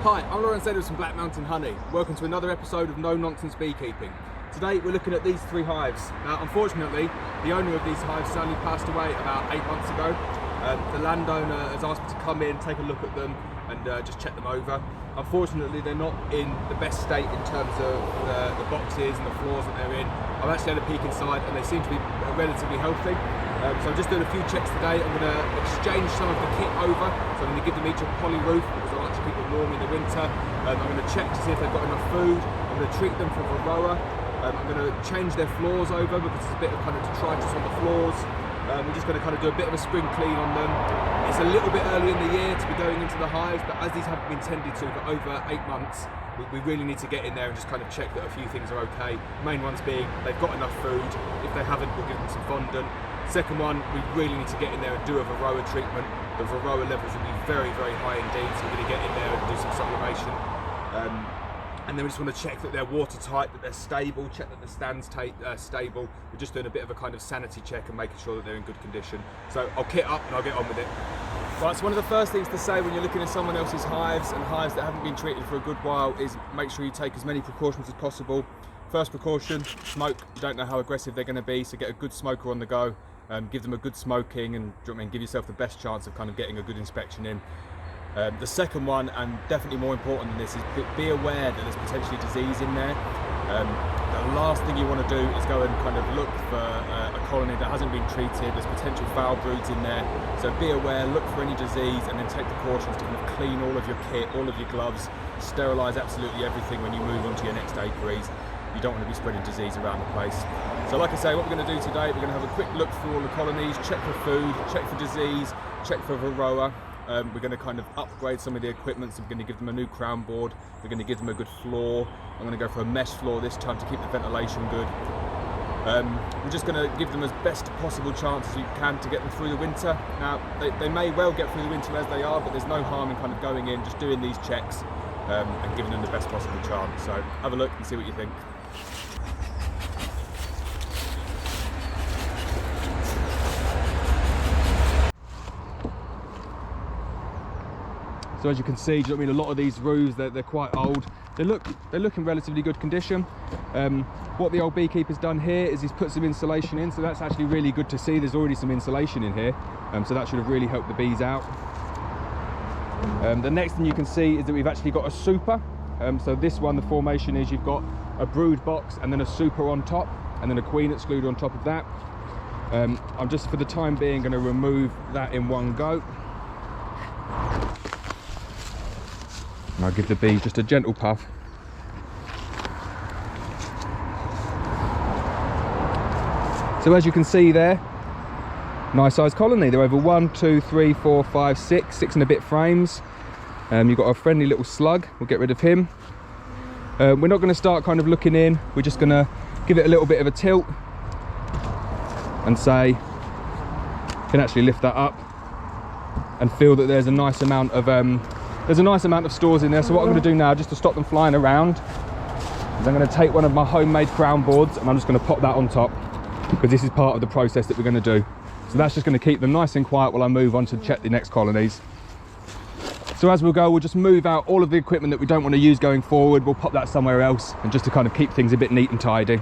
Hi, I'm Lorenzo from Black Mountain Honey. Welcome to another episode of No Nonsense Beekeeping. Today we're looking at these 3 hives. Now unfortunately, the owner of these hives sadly passed away about 8 months ago. The landowner has asked me to come in, take a look at them and just check them over. Unfortunately, they're not in the best state in terms of the boxes and the floors that they're in. I've actually had a peek inside and they seem to be relatively healthy. So I'm just doing a few checks today. I'm going to exchange some of the kit over. So I'm going to give them each a poly roof because I like to keep them warm in the winter. I'm going to check to see if they've got enough food. I'm going to treat them for varroa. I'm going to change their floors over because there's a bit of kind of detritus on the floors. We're just going to kind of do a bit of a spring clean on them. It's a little bit early in the year to be going into the hives, but as these haven't been tended to for over 8 months, we really need to get in there and just kind of check that a few things are okay. Main ones being they've got enough food. If they haven't, we'll give them some fondant. Second one, we really need to get in there and do a varroa treatment. The varroa levels will be very, very high indeed, so we're going to get in there and do some sublimation. And then we just want to check that they're watertight, that they're stable, check that the stand's stable. We're just doing a bit of a kind of sanity check and making sure that they're in good condition. So I'll kit up and I'll get on with it. Right, so one of the first things to say when you're looking at someone else's hives and hives that haven't been treated for a good while is make sure you take as many precautions as possible. First precaution, smoke. You don't know how aggressive they're going to be, so get a good smoker on the go. Give them a good smoking and give yourself the best chance of kind of getting a good inspection in. The second one, and definitely more important than this, is be aware that there's potentially disease in there. The last thing you want to do is go and kind of look for a colony that hasn't been treated. There's potential foul broods in there, so be aware, look for any disease and then take precautions to kind of clean all of your kit, all of your gloves, sterilise absolutely everything when you move on to your next apiaries. You don't want to be spreading disease around the place. So like I say, what we're going to do today, we're going to have a quick look through all the colonies, check for food, check for disease, check for varroa. We're going to kind of upgrade some of the equipment, so we're going to give them a new crown board, we're going to give them a good floor. I'm going to go for a mesh floor this time to keep the ventilation good. We're just going to give them as best possible chance as you can to get them through the winter. Now, they may well get through the winter as they are, but there's no harm in kind of going in, just doing these checks and giving them the best possible chance. So have a look and see what you think. So as you can see, a lot of these roofs, they're quite old. They look in relatively good condition. What the old beekeeper's done here is he's put some insulation in, so that's actually really good to see. There's already some insulation in here, so that should have really helped the bees out. The next thing you can see is that we've actually got a super. So this one, the formation is you've got a brood box and then a super on top, and then a queen excluder on top of that. I'm just, for the time being, going to remove that in one go. And I'll give the bees just a gentle puff. So as you can see there, nice sized colony. They're over 1, 2, 3, 4, 5, 6 and a bit frames. You've got a friendly little slug, we'll get rid of him. We're not going to start kind of looking in, we're just going to give it a little bit of a tilt and say, can actually lift that up and feel that there's a nice amount of stores in there. So what I'm going to do now, just to stop them flying around, is I'm going to take one of my homemade crown boards and I'm just going to pop that on top, because this is part of the process that we're going to do. So that's just going to keep them nice and quiet while I move on to check the next colonies. So as we'll go, we'll just move out all of the equipment that we don't want to use going forward. We'll pop that somewhere else, and just to kind of keep things a bit neat and tidy.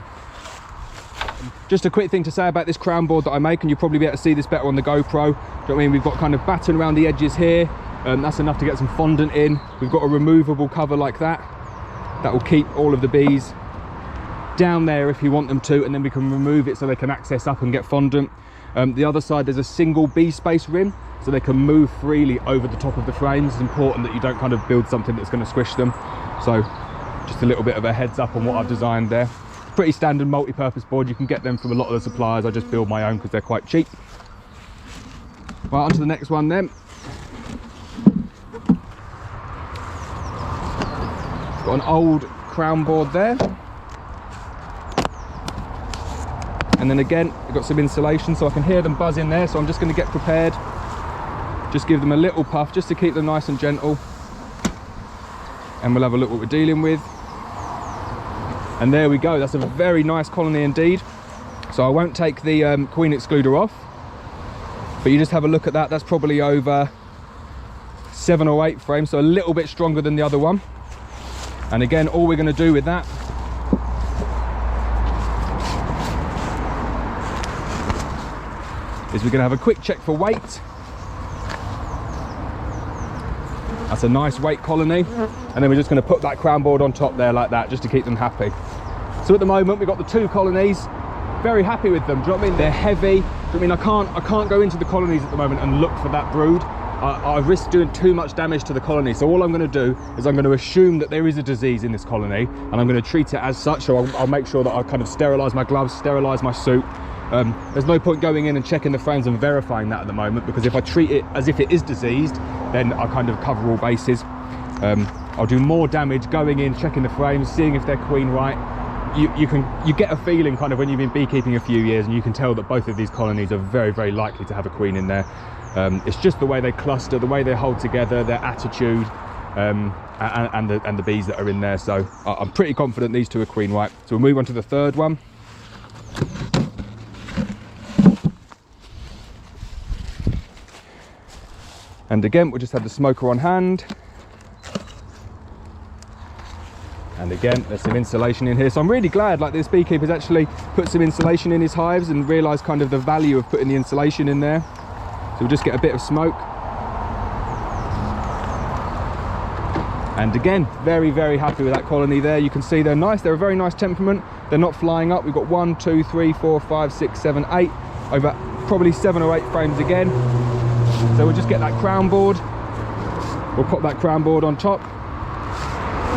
Just a quick thing to say about this crown board that I make, and you'll probably be able to see this better on the GoPro. Do you know what I mean? We've got kind of batten around the edges here. That's enough to get some fondant in. We've got a removable cover like that. That will keep all of the bees down there if you want them to, and then we can remove it so they can access up and get fondant. The other side, there's a single bee space rim, so they can move freely over the top of the frames. It's important that you don't kind of build something that's going to squish them. So just a little bit of a heads up on what I've designed there. Pretty standard multi-purpose board. You can get them from a lot of the suppliers. I just build my own because they're quite cheap. Right, on to the next one then. Got an old crown board there, and then again I've got some insulation so I can hear them buzz in there, so I'm just going to get prepared, just give them a little puff just to keep them nice and gentle, and we'll have a look what we're dealing with. And there we go, that's a very nice colony indeed. So I won't take the queen excluder off, but you just have a look at that. That's probably over 7 or 8 frames, so a little bit stronger than the other one. And again, all we're going to do with that is we're going to have a quick check for weight. That's a nice weight colony, and then we're just going to put that crown board on top there like that, just to keep them happy. So at the moment we've got the 2 colonies. Very happy with them. Do you know what I mean? They're heavy. Do you know what I mean? I can't go into the colonies at the moment and look for that brood. I risk doing too much damage to the colony. So all I'm going to do is I'm going to assume that there is a disease in this colony, and I'm going to treat it as such. So I'll make sure that I kind of sterilise my gloves, sterilise my suit. There's no point going in and checking the frames and verifying that at the moment, because if I treat it as if it is diseased, then I kind of cover all bases. I'll do more damage going in, checking the frames, seeing if they're queen right. You get a feeling kind of when you've been beekeeping a few years, and you can tell that both of these colonies are very, very likely to have a queen in there. It's just the way they cluster, the way they hold together, their attitude, and the bees that are in there. So I'm pretty confident these 2 are queen right. So we'll move on to the 3rd one. And again, we'll just have the smoker on hand. And again, there's some insulation in here. So I'm really glad like this beekeeper's actually put some insulation in his hives and realised kind of the value of putting the insulation in there. So we'll just get a bit of smoke. And again, very, very happy with that colony there. You can see they're nice. They're a very nice temperament. They're not flying up. We've got 1, 2, 3, 4, 5, 6, 7, 8. Over probably 7 or 8 frames again. So we'll just get that crown board. We'll pop that crown board on top.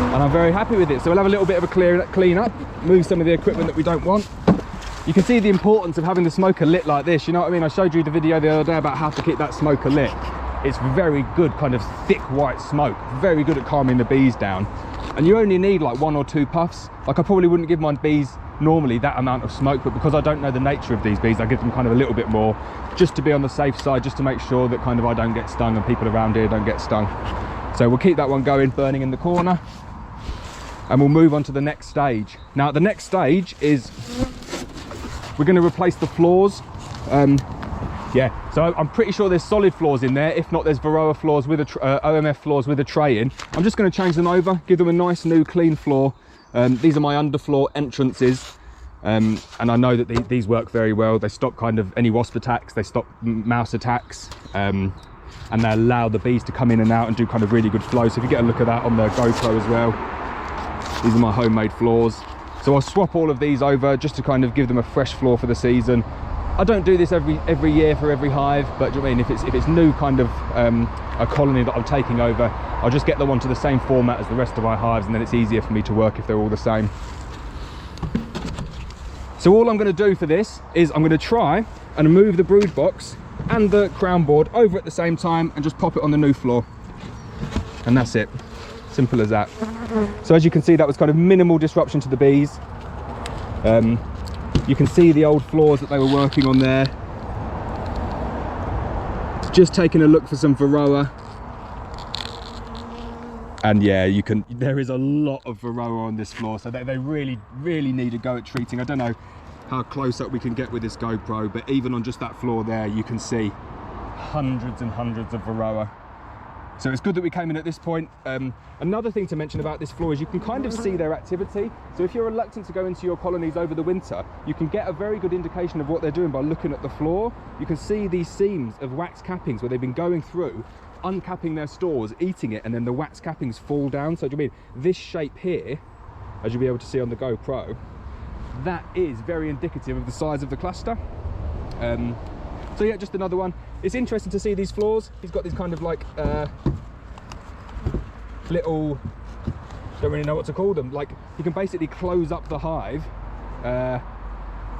And I'm very happy with it. So we'll have a little bit of a clean up, move some of the equipment that we don't want. You can see the importance of having the smoker lit like this, you know what I mean? I showed you the video the other day about how to keep that smoker lit. It's very good, kind of thick white smoke, very good at calming the bees down. And you only need like 1 or 2 puffs. Like I probably wouldn't give my bees normally that amount of smoke, but because I don't know the nature of these bees, I give them kind of a little bit more, just to be on the safe side, just to make sure that kind of I don't get stung and people around here don't get stung. So we'll keep that one going, burning in the corner. And we'll move on to the next stage. Now the next stage is we're going to replace the floors. Yeah, so I'm pretty sure there's solid floors in there. If not, there's varroa floors with OMF floors with a tray in. I'm just going to change them over, give them a nice new clean floor. These are my underfloor entrances, and I know that these work very well. They stop kind of any wasp attacks, they stop mouse attacks, and they allow the bees to come in and out and do kind of really good flow. So if you get a look at that on the GoPro as well, these are my homemade floors. So I'll swap all of these over just to kind of give them a fresh floor for the season. I don't do this every year for every hive, but do you know what I mean, if it's new kind of a colony that I'm taking over, I'll just get them onto the same format as the rest of my hives, and then it's easier for me to work if they're all the same. So all I'm going to do for this is I'm going to try and move the brood box and the crown board over at the same time and just pop it on the new floor, and that's it. Simple as that. So as you can see, that was kind of minimal disruption to the bees. You can see the old floors that they were working on there. Just taking a look for some varroa. And yeah, there is a lot of varroa on this floor, so they really need a go at treating. I don't know how close up we can get with this GoPro, but even on just that floor there, you can see hundreds and hundreds of varroa. So it's good that we came in at this point. Another thing to mention about this floor is you can kind of see their activity. So if you're reluctant to go into your colonies over the winter, you can get a very good indication of what they're doing by looking at the floor. You can see these seams of wax cappings where they've been going through, uncapping their stores, eating it, and then the wax cappings fall down. So do you mean this shape here, as you'll be able to see on the GoPro, that is very indicative of the size of the cluster. So yeah, just another one. It's interesting to see these floors. He's got these kind of like little, don't really know what to call them. Like you can basically close up the hive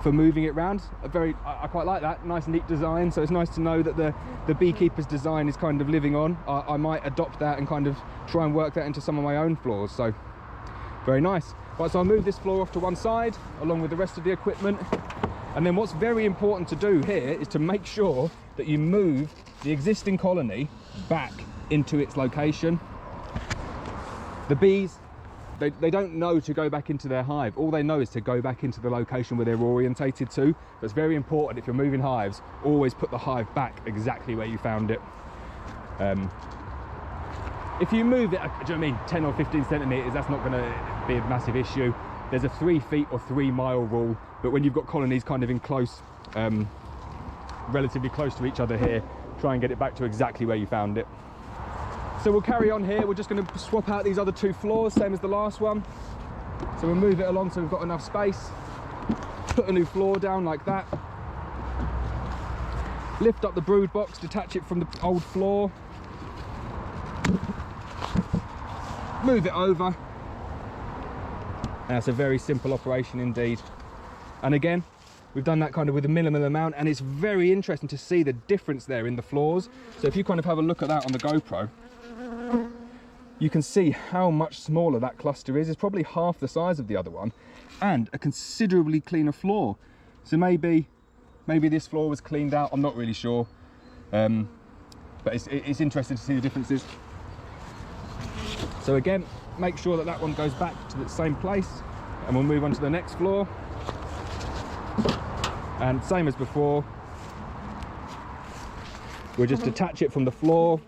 for moving it around. I quite like that. Nice, neat design. So it's nice to know that the Beekeeper's design is kind of living on. I might adopt that and kind of try and work that into some of my own floors. So very nice. Right, so I'll move this floor off to one side along with the rest of the equipment. And then what's very important to do here is to make sure that you move the existing colony back into its location. The bees, they don't know to go back into their hive. All they know is to go back into the location where they're orientated to. That's very important. If you're moving hives, always put the hive back exactly where you found it. If you move it, do you know what I mean, 10 or 15 centimetres, that's not going to be a massive issue. There's a 3 feet or 3 mile rule, but when you've got colonies kind of in close, relatively close to each other here, try and get it back to exactly where you found it. So we'll carry on here. We're just going to swap out these other 2 floors, same as the last one. So we'll move it along so we've got enough space. Put a new floor down like that. Lift up the brood box, detach it from the old floor. Move it over. That's a very simple operation indeed. And again, we've done that kind of with a minimal amount, and it's very interesting to see the difference there in the floors. So if you kind of have a look at that on the GoPro, you can see how much smaller that cluster is. It's probably half the size of the other one, and a considerably cleaner floor. So maybe this floor was cleaned out, I'm not really sure. But it's interesting to see the differences. So again, make sure that that one goes back to the same place, and we'll move on to the next floor. And same as before, we'll just detach it from the floor.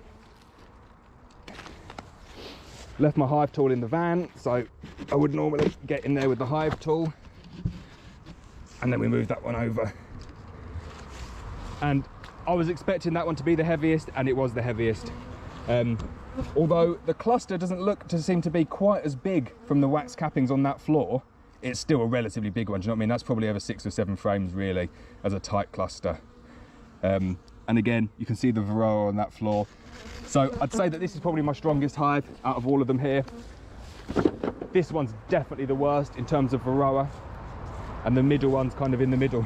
Left my hive tool in the van, so I would normally get in there with the hive tool. And then we move that one over. And I was expecting that one to be the heaviest, and it was the heaviest. Although the cluster doesn't look to seem to be quite as big from the wax cappings on that floor, it's still a relatively big one. Do you know what I mean? That's probably over 6 or 7 frames really, as a tight cluster. And again, you can see the varroa on that floor. So I'd say that this is probably my strongest hive out of all of them here. This one's definitely the worst in terms of varroa, and the middle one's kind of in the middle.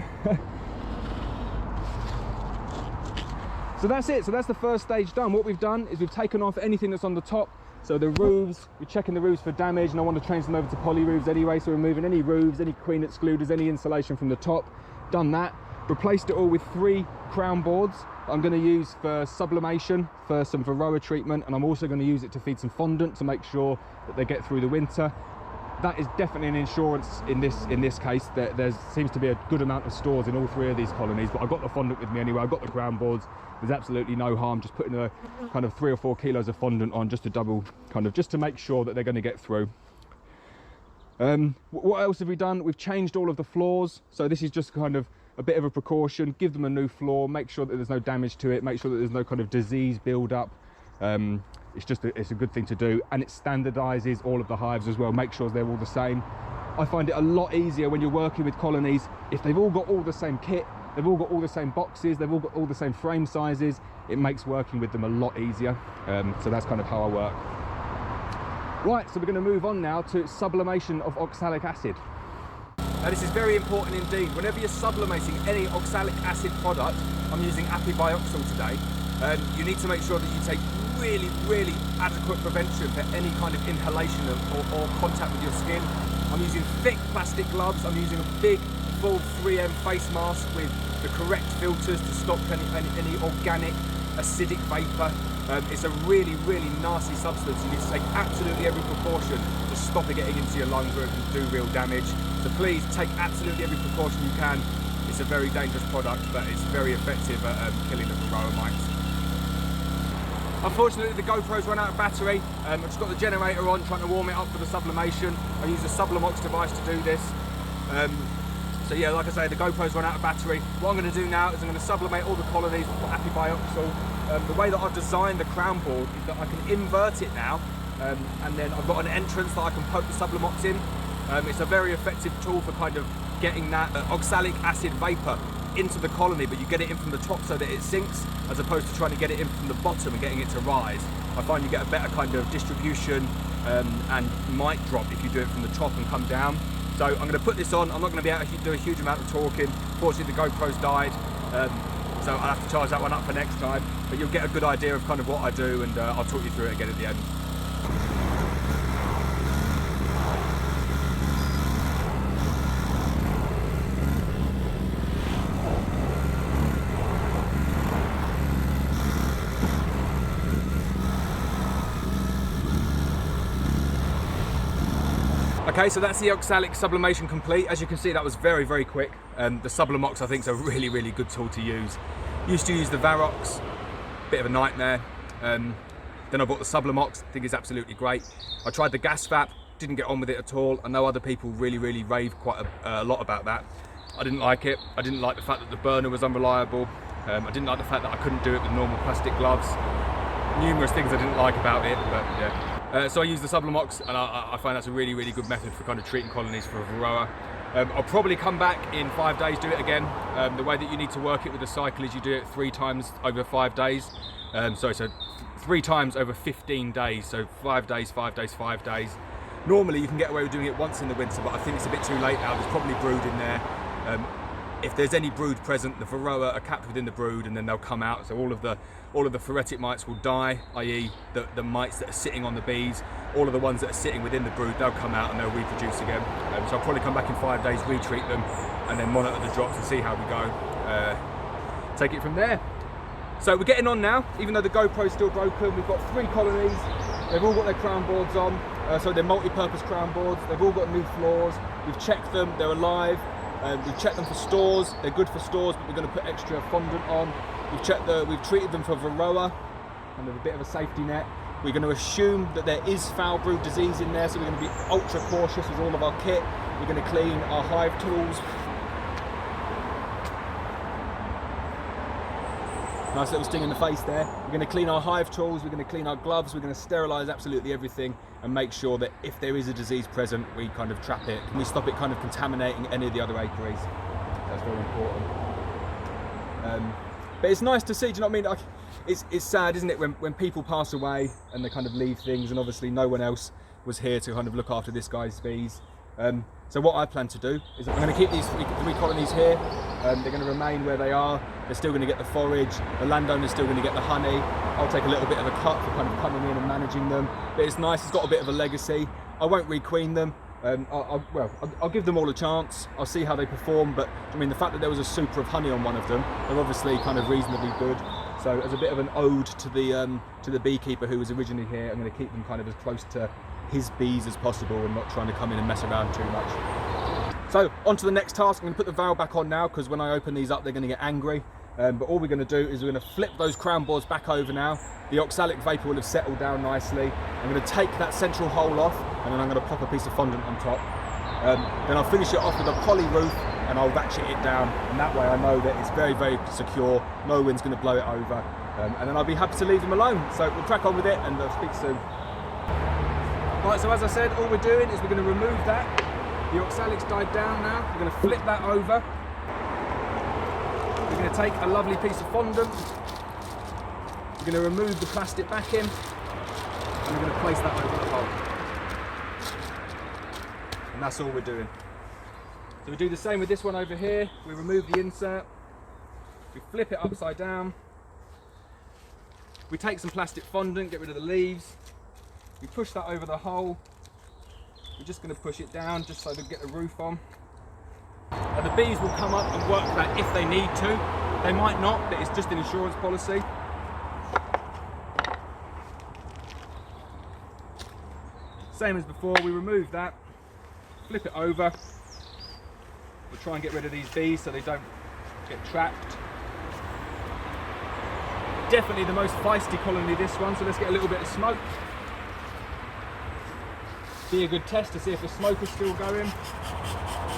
So that's it. So that's the first stage done. What we've done is we've taken off anything that's on the top. So the roofs, we're checking the roofs for damage, and I want to change them over to poly roofs anyway. So we're removing any roofs, any queen excluders, any insulation from the top. Done that. Replaced it all with 3 crown boards I'm going to use for sublimation, for some varroa treatment, and I'm also going to use it to feed some fondant to make sure that they get through the winter. That is definitely an insurance in this case. There seems to be a good amount of stores in all 3 of these colonies, but I've got the fondant with me anyway. I've got the crown boards. There's absolutely no harm just putting a kind of 3 or 4 kilos of fondant on, just to double, kind of just to make sure that they're going to get through. What else have we done? We've changed all of the floors. So this is just kind of a bit of a precaution. Give them a new floor, make sure that there's no damage to it, make sure that there's no kind of disease build up. It's a good thing to do, and it standardizes all of the hives as well, make sure they're all the same. I find it a lot easier when you're working with colonies if they've all got all the same kit, they've all got all the same boxes, they've all got all the same frame sizes. It makes working with them a lot easier. So that's kind of how I work. Right, so we're going to move on now to sublimation of oxalic acid. Now this is very important indeed. Whenever you're sublimating any oxalic acid product, I'm using apibioxol today, you need to make sure that you take really adequate prevention for any kind of inhalation or contact with your skin. I'm using thick plastic gloves. I'm using a big full 3M face mask with the correct filters to stop any organic acidic vapor. It's a really nasty substance. You need to take absolutely every precaution to stop it getting into your lungs, or it can do real damage. So please take absolutely every precaution you can. It's a very dangerous product, but it's very effective at killing the varroa mites. Unfortunately, the GoPro's run out of battery. I've just got the generator on, trying to warm it up for the sublimation. I use a Sublimox device to do this. So yeah, like I say, the GoPro's run out of battery. What I'm going to do now is I'm going to sublimate all the colonies with apibioxol. The way that I've designed the crown board is that I can invert it now, and then I've got an entrance that I can poke the Sublimox in. It's a very effective tool for kind of getting that oxalic acid vapor into the colony, but you get it in from the top so that it sinks, as opposed to trying to get it in from the bottom and getting it to rise. I find you get a better kind of distribution and mite drop if you do it from the top and come down. So I'm going to put this on. I'm not going to be able to do a huge amount of talking. Fortunately, the GoPro's died, so I'll have to charge that one up for next time. But you'll get a good idea of kind of what I do, and I'll talk you through it again at the end. Okay, so that's the oxalic sublimation complete. As you can see, that was very quick. The Sublimox, I think, is a really good tool to use. Used to use the Varrox, bit of a nightmare. Then I bought the Sublimox, I think it's absolutely great. I tried the gas vap, didn't get on with it at all. I know other people really rave quite a lot about that. I didn't like it. I didn't like the fact that the burner was unreliable. I didn't like the fact that I couldn't do it with normal plastic gloves. Numerous things I didn't like about it, but yeah. So I used the Sublimox, and I find that's a really good method for kind of treating colonies for varroa. I'll probably come back in 5 days, do it again. The way that you need to work it with the cycle is you do it 3 times over 5 days. So 3 times over 15 days, so 5 days, 5 days, 5 days. Normally you can get away with doing it once in the winter, but I think it's a bit too late now. There's probably brood in there. If there's any brood present, the varroa are capped within the brood, and then they'll come out. So all of the phoretic mites will die, i.e. the mites that are sitting on the bees. All of the ones that are sitting within the brood, they'll come out and they'll reproduce again. So I'll probably come back in 5 days, retreat them, and then monitor the drops and see how we go. Take it from there. So we're getting on now, even though the GoPro's still broken. We've got 3 colonies. They've all got their crown boards on, so they're multi-purpose crown boards. They've all got new floors. We've checked them, they're alive. We've checked them for stores. They're good for stores, but we're going to put extra fondant on. We've treated them for varroa, and with a bit of a safety net. We're going to assume that there is foul brood disease in there, so we're going to be ultra cautious with all of our kit. We're going to clean our hive tools. Nice little sting in the face there. We're going to clean our hive tools, we're going to clean our gloves, we're going to sterilise absolutely everything and make sure that if there is a disease present, we kind of trap it. And we stop it kind of contaminating any of the other apiaries. That's very important. But it's nice to see, do you know what I mean? Like, it's sad, isn't it, when people pass away and they kind of leave things, and obviously no one else was here to kind of look after this guy's bees. So what I plan to do is I'm going to keep these 3 colonies here. They're going to remain where they are. They're still going to get the forage. The landowner's still going to get the honey. I'll take a little bit of a cut for kind of coming in and managing them. But it's nice, it's got a bit of a legacy. I won't requeen them. I'll give them all a chance. I'll see how they perform. But I mean, the fact that there was a super of honey on one of them, they're obviously kind of reasonably good. So as a bit of an ode to the beekeeper who was originally here, I'm going to keep them kind of as close to his bees as possible and not trying to come in and mess around too much. So on to the next task. I'm going to put the valve back on now, because when I open these up they're going to get angry. But all we're going to do is we're going to flip those crown boards back over now. The oxalic vapour will have settled down nicely. I'm going to take that central hole off, and then I'm going to pop a piece of fondant on top. Then I'll finish it off with a poly roof, and I'll ratchet it down, and that way I know that it's very secure. No wind's going to blow it over, and then I'll be happy to leave them alone. So we'll crack on with it, and I'll speak soon. Right, so as I said, all we're doing is we're going to remove that. The oxalic's died down now. We're going to flip that over. We're going to take a lovely piece of fondant. We're going to remove the plastic backing, and we're going to place that over the hole. And that's all we're doing. So we do the same with this one over here. We remove the insert. We flip it upside down. We take some plastic fondant, get rid of the leaves. We push that over the hole. We're just going to push it down just so they get the roof on. And the bees will come up and work that if they need to. They might not, but it's just an insurance policy. Same as before, we remove that, flip it over. We'll try and get rid of these bees so they don't get trapped. Definitely the most feisty colony, this one, so let's get a little bit of smoke. Be a good test to see if the smoke is still going,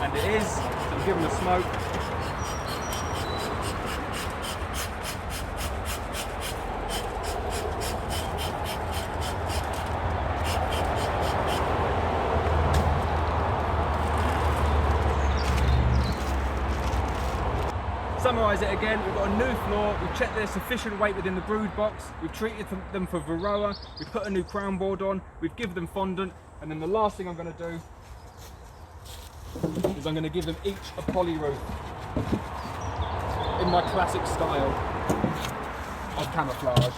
and it is, so we'll give them the smoke. Summarise it again, we've got a new floor, we've checked there's sufficient weight within the brood box, we've treated them for varroa, we've put a new crown board on, we've given them fondant, and then the last thing I'm going to do is I'm going to give them each a poly roof in my classic style of camouflage.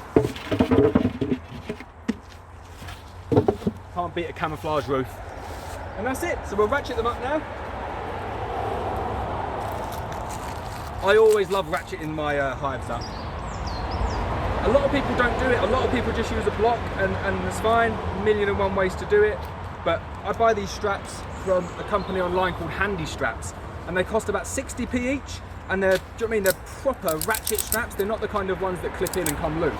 Can't beat a camouflage roof. And that's it, so we'll ratchet them up now. I always love ratcheting my hives up. A lot of people don't do it, a lot of people just use a block and it's fine, 1,000,001 ways to do it. But I buy these straps from a company online called Handy Straps, and they cost about 60p each, and they're, do you know what I mean, they're proper ratchet straps. They're not the kind of ones that clip in and come loose.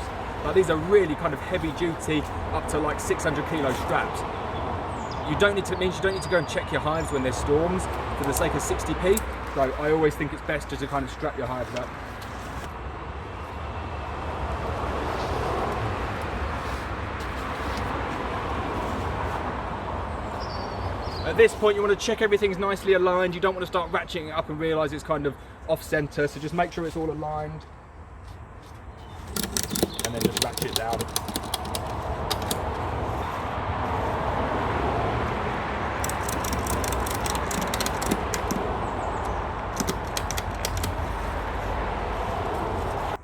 Like, these are really kind of heavy duty, up to like 600 kilo straps. You don't need to, it means you don't need to go and check your hives when there's storms for the sake of 60p. So I always think it's best just to kind of strap your hives up. At this point, you want to check everything's nicely aligned. You don't want to start ratcheting it up and realise it's kind of off centre. So just make sure it's all aligned, and then just ratchet it down.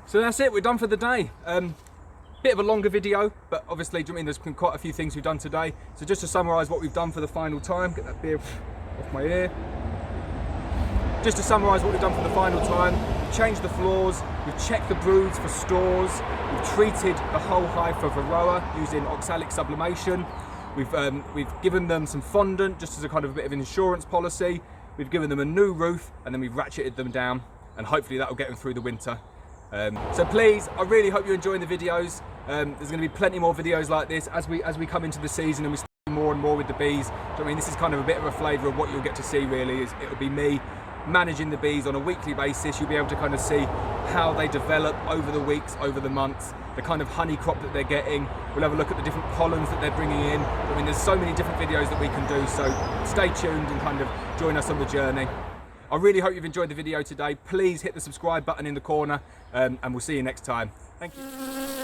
So that's it, we're done for the day. Bit of a longer video, but obviously, do you know what I mean, there's been quite a few things we've done today. So just to summarise what we've done for the final time, get that beer off my ear. Just to summarise what we've done for the final time, we've changed the floors, we've checked the broods for stores, we've treated the whole hive for varroa using oxalic sublimation. We've given them some fondant just as a kind of a bit of an insurance policy. We've given them a new roof, and then we've ratcheted them down, and hopefully that will get them through the winter. So please, I really hope you're enjoying the videos. There's going to be plenty more videos like this as we come into the season and we start more and more with the bees. I mean, this is kind of a bit of a flavour of what you'll get to see. Really, is it'll be me managing the bees on a weekly basis. You'll be able to kind of see how they develop over the weeks, over the months, the kind of honey crop that they're getting. We'll have a look at the different pollens that they're bringing in. I mean, there's so many different videos that we can do. So stay tuned and kind of join us on the journey. I really hope you've enjoyed the video today. Please hit the subscribe button in the corner, and we'll see you next time. Thank you.